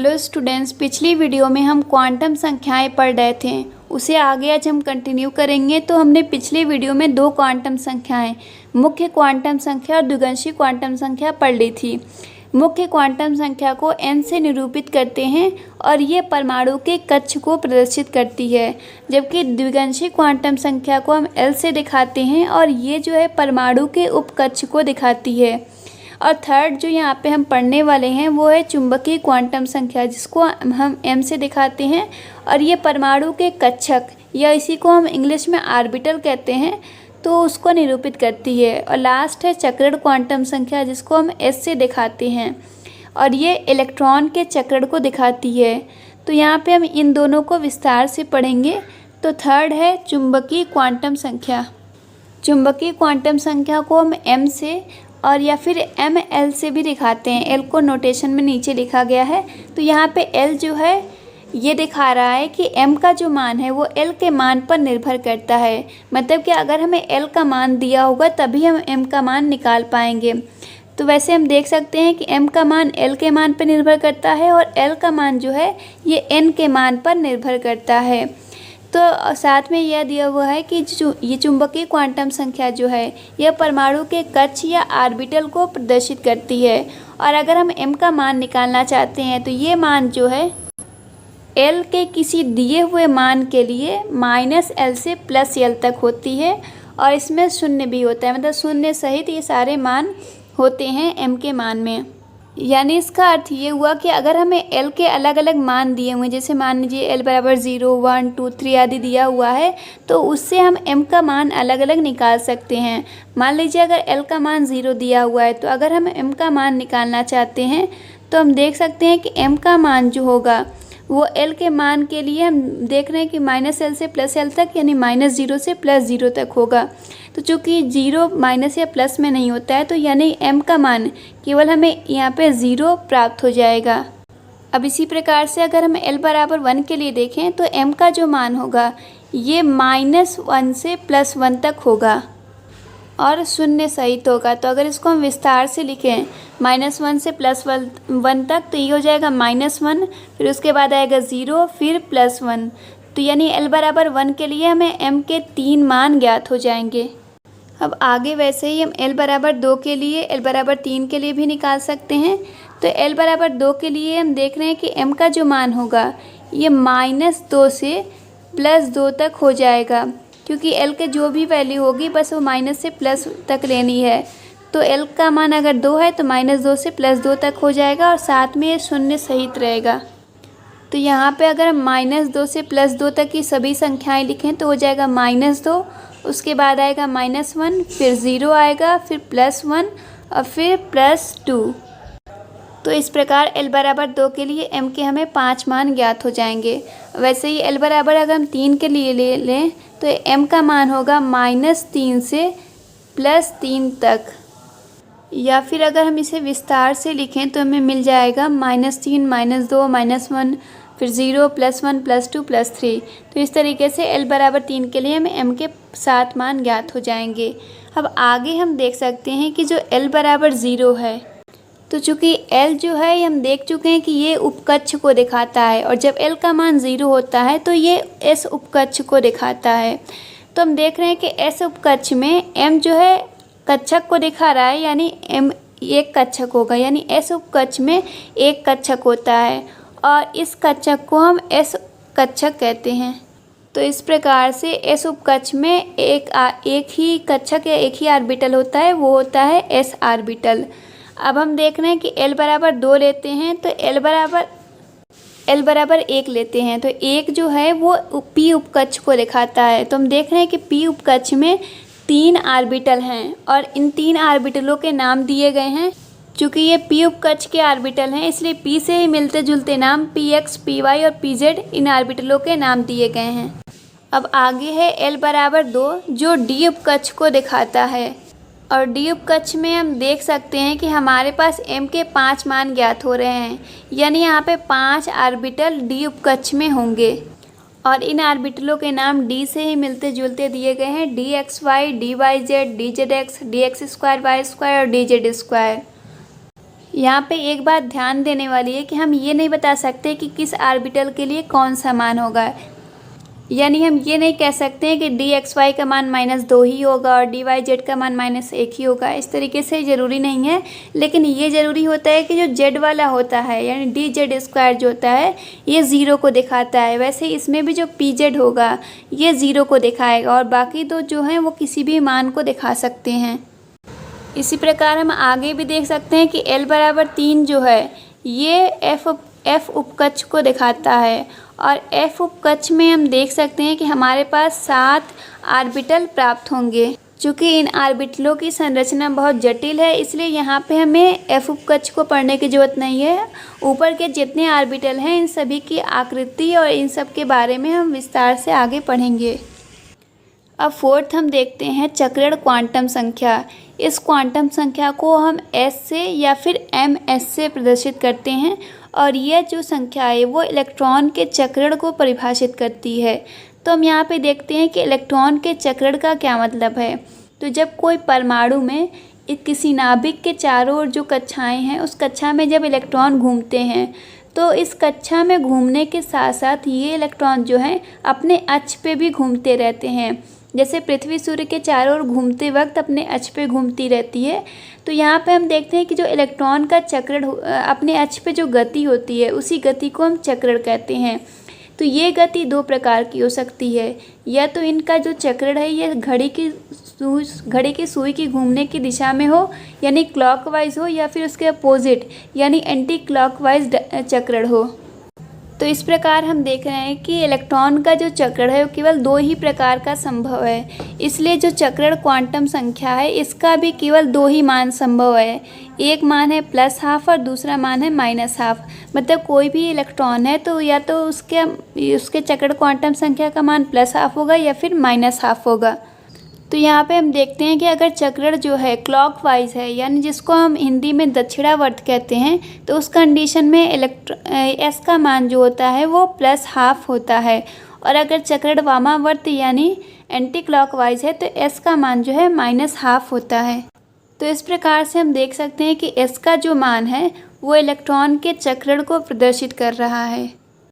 Hello students, पिछली video में हम क्वांटम संख्याएं पढ़ रहे थे, उसे आगे आज हम कंटिन्यू करेंगे। तो हमने पिछली वीडियो में दो क्वांटम संख्याएं, मुख्य क्वांटम संख्या और द्विगंशी क्वांटम संख्या पढ़ ली थी। मुख्य क्वांटम संख्या को n से निरूपित करते हैं और ये परमाणु के कक्ष को प्रदर्शित करती है, जबकि द्विगंशी क्वांटम संख्या को हम L से दिखाते हैं और ये जो है परमाणु के उपकक्ष को दिखाती है। और थर्ड जो यहाँ पे हम पढ़ने वाले हैं वो है चुंबकीय क्वांटम संख्या, जिसको हम m से दिखाते हैं और ये परमाणु के कक्षक या इसी को हम इंग्लिश में ऑर्बिटल कहते हैं, तो उसको निरूपित करती है। और लास्ट है चक्रण क्वांटम संख्या, जिसको हम s से दिखाते हैं और ये इलेक्ट्रॉन के चक्रण को दिखाती है। तो यहाँ पे हम इन दोनों को विस्तार से पढ़ेंगे। तो थर्ड है चुंबकीय क्वांटम संख्या। चुंबकीय क्वांटम संख्या को हम m से और या फिर ml से भी दिखाते हैं। l को नोटेशन में नीचे लिखा गया है। तो यहाँ पे l जो है ये दिखा रहा है कि m का जो मान है वो l के मान पर निर्भर करता है। मतलब कि अगर हमें l का मान दिया होगा तभी हम m का मान निकाल पाएंगे। तो वैसे हम देख सकते हैं कि m का मान l के मान पर निर्भर करता है और l का मान जो है ये n के मान पर निर्भर करता है। तो साथ में यह दिया हुआ है कि ये चुंबकीय क्वांटम संख्या जो है यह परमाणु के कक्ष या ऑर्बिटल को प्रदर्शित करती है। और अगर हम m का मान निकालना चाहते हैं तो ये मान जो है l के किसी दिए हुए मान के लिए -l से +l तक होती है और इसमें शून्य भी होता है, मतलब शून्य सहित ये सारे मान होते हैं m के मान में। यानी इसका अर्थ ये हुआ कि अगर हमें l के अलग अलग मान दिए हुए, जैसे मान लीजिए l बराबर 0, 1, 2, 3 आदि दिया हुआ है, तो उससे हम m का मान अलग अलग निकाल सकते हैं। मान लीजिए अगर l का मान 0 दिया हुआ है, तो अगर हम m का मान निकालना चाहते हैं तो हम देख सकते हैं कि m का मान जो होगा वो l के मान के लिए हम देख रहे हैं कि -l से +l तक, यानी -0 से +0 तक होगा। तो चूँकि 0 माइनस या प्लस में नहीं होता है, तो यानी m का मान केवल हमें यहाँ पे 0 प्राप्त हो जाएगा। अब इसी प्रकार से अगर हम l बराबर 1 के लिए देखें तो m का जो मान होगा ये -1 से +1 तक होगा और शून्य सहित होगा। तो अगर इसको हम विस्तार से लिखें -1 से +1 तक, तो ये हो जाएगा -1, फिर उसके बाद आएगा 0, फिर +1। तो यानी l बराबर 1 के लिए हमें m के 3 मान ज्ञात हो जाएंगे। अब आगे वैसे ही हम l बराबर 2 के लिए, l बराबर 3 के लिए भी निकाल सकते हैं। तो l बराबर 2 के लिए हम देख रहे हैं कि m का जो मान होगा ये -2 से +2 तक हो जाएगा, क्योंकि l के जो भी वैल्यू होगी बस वो माइनस से प्लस तक लेनी है। तो l का मान अगर 2 है तो -2 से +2 तक हो जाएगा और साथ में ये शून्य सहित रहेगा। तो यहाँ पे अगर हम -2 से +2 तक की सभी संख्याएं लिखें तो हो जाएगा -2, उसके बाद आएगा -1, फिर 0 आएगा, फिर +1 और फिर +2। तो इस प्रकार l बराबर 2 के लिए m के हमें 5 मान ज्ञात हो जाएंगे। वैसे ही l बराबर अगर हम 3 के लिए ले लें तो m का मान होगा -3 से +3 तक, या फिर अगर हम इसे विस्तार से लिखें तो हमें मिल जाएगा -3, -2, -1, फिर 0, +1, +2, +3। तो इस तरीके से l बराबर 3 के लिए हमें m के 7 मान ज्ञात हो जाएंगे। अब आगे हम देख सकते हैं कि जो l बराबर 0 है, तो चूँकि l जो है हम देख चुके हैं कि ये उपकक्ष को दिखाता है और जब l का मान 0 होता है तो ये s उपकक्ष को दिखाता है। तो हम देख रहे हैं कि s उपकक्ष में m जो है कक्षक को दिखा रहा है, यानी m एक कक्षक होगा, यानी s उपकक्ष में एक कक्षक होता है और इस कक्षक को हम s कक्षक कहते हैं। तो इस प्रकार से s उपकक्ष में एक ही कक्षक या एक ही ऑर्बिटल होता है, वो होता है s ऑर्बिटल। अब हम देख रहे हैं कि l बराबर 2 लेते हैं तो l बराबर 1 लेते हैं, तो 1 जो है वो p उपकक्ष को दिखाता है। तो हम देख रहे हैं कि p उपकक्ष में 3 ऑर्बिटल हैं और इन 3 ऑर्बिटलों के नाम दिए गए हैं। चूँकि ये p उपकक्ष के ऑर्बिटल हैं इसलिए p से ही मिलते जुलते नाम px, py और pz इन ऑर्बिटलों के नाम दिए गए हैं। अब आगे है l बराबर 2 जो d उपकक्ष को दिखाता है और d उपकक्ष में हम देख सकते हैं कि हमारे पास m के 5 मान ज्ञात हो रहे हैं, यानी यहाँ पे 5 ऑर्बिटल d उपकक्ष में होंगे और इन ऑर्बिटलों के नाम d से ही मिलते जुलते दिए गए हैं, dxy, dyz, dzx, dx² y² और dz²। यहाँ पे एक बात ध्यान देने वाली है कि हम ये नहीं बता सकते कि किस ऑर्बिटल के लिए कौन सा मान होगा। यानी हम ये नहीं कह सकते हैं कि dxy का मान -2 ही होगा और dyz का मान -1 ही होगा। इस तरीके से ज़रूरी नहीं है, लेकिन ये ज़रूरी होता है कि जो z वाला होता है यानी dz² जो होता है ये 0 को दिखाता है। वैसे इसमें भी जो pz होगा ये 0 को दिखाएगा और बाकी दो जो हैं वो किसी भी मान को दिखा सकते हैं। इसी प्रकार हम आगे भी देख सकते हैं कि l बराबर 3 जो है ये f उपकक्ष को दिखाता है और f उपकक्ष में हम देख सकते हैं कि हमारे पास 7 ऑर्बिटल प्राप्त होंगे। चूँकि इन ऑर्बिटलों की संरचना बहुत जटिल है इसलिए यहाँ पे हमें f उपकक्ष को पढ़ने की ज़रूरत नहीं है। ऊपर के जितने ऑर्बिटल हैं इन सभी की आकृति और इन सब के बारे में हम विस्तार से आगे पढ़ेंगे। अब फोर्थ हम देखते हैं चक्रण क्वांटम संख्या। इस क्वांटम संख्या को हम s से या फिर ms से प्रदर्शित करते हैं और यह जो संख्या है वो इलेक्ट्रॉन के चक्रण को परिभाषित करती है। तो हम यहाँ पे देखते हैं कि इलेक्ट्रॉन के चक्रण का क्या मतलब है। तो जब कोई परमाणु में किसी नाभिक के चारों ओर जो कक्षाएँ हैं उस कक्षा में जब इलेक्ट्रॉन घूमते हैं तो इस कक्षा में घूमने के साथ साथ ये इलेक्ट्रॉन जो हैं अपने अक्ष पे भी घूमते रहते हैं। जैसे पृथ्वी सूर्य के चारों ओर घूमते वक्त अपने अक्ष पे घूमती रहती है, तो यहाँ पे हम देखते हैं कि जो इलेक्ट्रॉन का चक्रण अपने अक्ष पे जो गति होती है उसी गति को हम चक्रण कहते हैं। तो ये गति 2 प्रकार की हो सकती है, या तो इनका जो चक्रण है ये घड़ी की सुई की घूमने की दिशा में हो यानी क्लॉकवाइज हो, या फिर उसके अपोजिट यानी एंटी क्लॉकवाइज चक्रण हो। तो इस प्रकार हम देख रहे हैं कि इलेक्ट्रॉन का जो चक्रण है वो केवल 2 ही प्रकार का संभव है। इसलिए जो चक्रण क्वांटम संख्या है इसका भी केवल 2 ही मान संभव है। एक मान है +12 और दूसरा मान है -12। मतलब कोई भी इलेक्ट्रॉन है तो या तो उसके चक्रण क्वांटम संख्या का मान +12 होगा या फिर -12 होगा। तो यहाँ पे हम देखते हैं कि अगर चक्रण जो है क्लॉकवाइज है यानी जिसको हम हिंदी में दक्षिणावर्त कहते हैं, तो उस कंडीशन में s का मान जो होता है वो +12 होता है। और अगर चक्रण वामावर्त यानी एंटी क्लॉकवाइज है तो s का मान जो है -12 होता है। तो इस प्रकार से हम देख सकते हैं कि s का जो मान है वो इलेक्ट्रॉन के चक्रण को प्रदर्शित कर रहा है।